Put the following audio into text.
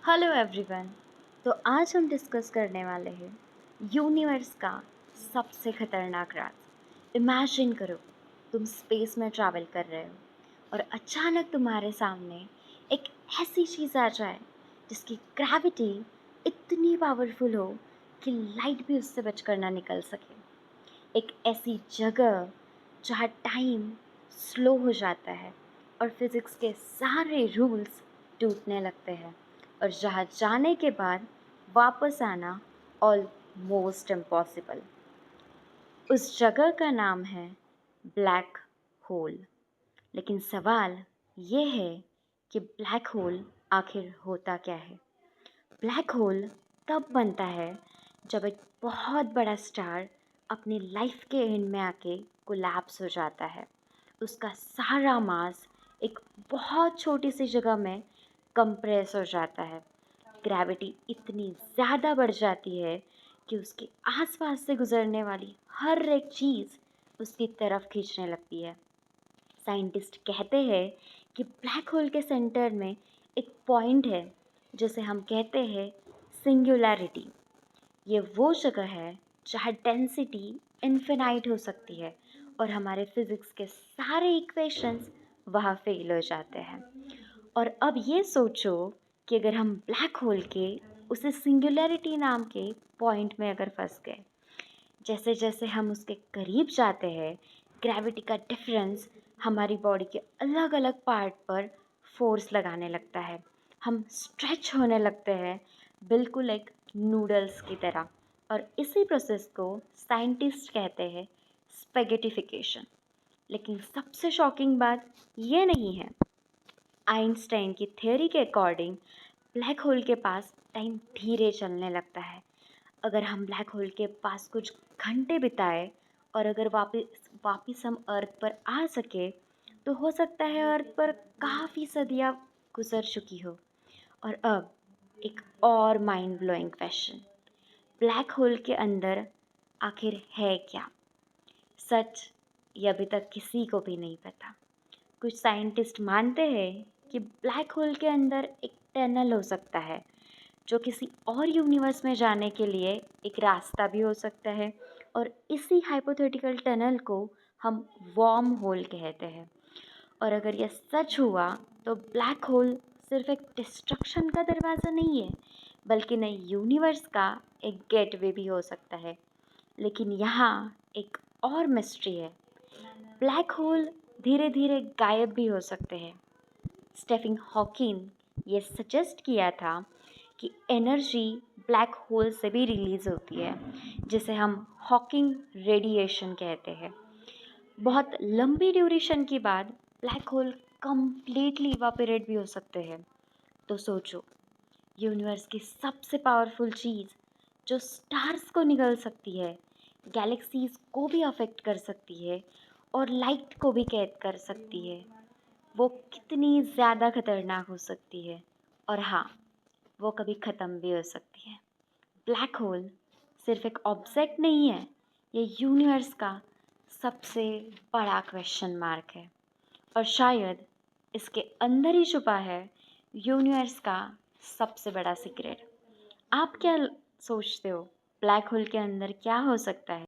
Hello everyone. तो आज हम डिस्कस करने वाले हैं यूनिवर्स का सबसे खतरनाक राज। इमेजिन करो तुम स्पेस में ट्रैवल कर रहे हो और अचानक तुम्हारे सामने एक ऐसी चीज़ आ जाए जिसकी ग्रेविटी इतनी पावरफुल हो कि लाइट भी उससे बचकर ना निकल सके। एक ऐसी जगह जहाँ टाइम स्लो हो जाता है और फिज़िक्स के सारे रूल्स टूटने लगते हैं और जहाँ जाने के बाद वापस आना ऑलमोस्ट इम्पॉसिबल। उस जगह का नाम है ब्लैक होल। लेकिन सवाल ये है कि ब्लैक होल आखिर होता क्या है। ब्लैक होल तब बनता है जब एक बहुत बड़ा स्टार अपनी लाइफ के एंड में आके कोलैप्स हो जाता है। उसका सारा मास एक बहुत छोटी सी जगह में कंप्रेस हो जाता है। ग्रेविटी इतनी ज़्यादा बढ़ जाती है कि उसके आसपास से गुजरने वाली हर एक चीज़ उसकी तरफ खींचने लगती है। साइंटिस्ट कहते हैं कि ब्लैक होल के सेंटर में एक पॉइंट है जिसे हम कहते हैं सिंगुलैरिटी। ये वो जगह है जहाँ डेंसिटी इनफिनाइट हो सकती है और हमारे फिज़िक्स के सारे इक्वेशंस वहाँ फेल हो जाते हैं। और अब ये सोचो कि अगर हम ब्लैक होल के उसे सिंगुलैरिटी नाम के पॉइंट में अगर फंस गए, जैसे जैसे हम उसके करीब जाते हैं ग्रेविटी का डिफरेंस हमारी बॉडी के अलग अलग पार्ट पर फोर्स लगाने लगता है। हम स्ट्रेच होने लगते हैं बिल्कुल एक नूडल्स की तरह। और इसी प्रोसेस को साइंटिस्ट कहते हैं स्पेगेटिफिकेशन। लेकिन सबसे शॉकिंग बात ये नहीं है। आइंस्टाइन की थ्योरी के अकॉर्डिंग ब्लैक होल के पास टाइम धीरे चलने लगता है। अगर हम ब्लैक होल के पास कुछ घंटे बिताए और अगर वापस वापस हम अर्थ पर आ सके तो हो सकता है अर्थ पर काफ़ी सदियाँ गुजर चुकी हो। और अब एक और mind blowing question, black hole के अंदर आखिर है क्या? सच ये अभी तक किसी को भी नहीं पता। कुछ साइंटिस्ट मानते हैं कि ब्लैक होल के अंदर एक टनल हो सकता है जो किसी और यूनिवर्स में जाने के लिए एक रास्ता भी हो सकता है। और इसी हाइपोथेटिकल टनल को हम वॉर्म होल कहते हैं। और अगर यह सच हुआ तो ब्लैक होल सिर्फ एक डिस्ट्रक्शन का दरवाज़ा नहीं है बल्कि नए यूनिवर्स का एक गेटवे भी हो सकता है। लेकिन यहाँ एक और मिस्ट्री है, ब्लैक होल धीरे धीरे गायब भी हो सकते हैं। स्टीफन हॉकिंग ये सजेस्ट किया था कि एनर्जी ब्लैक होल से भी रिलीज़ होती है जिसे हम हॉकिंग रेडिएशन कहते हैं। बहुत लंबी ड्यूरेशन के बाद ब्लैक होल कंप्लीटली इवापोरेट भी हो सकते हैं। तो सोचो, यूनिवर्स की सबसे पावरफुल चीज़ जो स्टार्स को निगल सकती है, गैलेक्सीज को भी अफेक्ट कर सकती है और लाइट को भी कैद कर सकती है, वो कितनी ज़्यादा खतरनाक हो सकती है। और हाँ, वो कभी ख़त्म भी हो सकती है। ब्लैक होल सिर्फ एक ऑब्जेक्ट नहीं है, ये यूनिवर्स का सबसे बड़ा क्वेश्चन मार्क है। और शायद इसके अंदर ही छुपा है यूनिवर्स का सबसे बड़ा सीक्रेट। आप क्या सोचते हो, ब्लैक होल के अंदर क्या हो सकता है?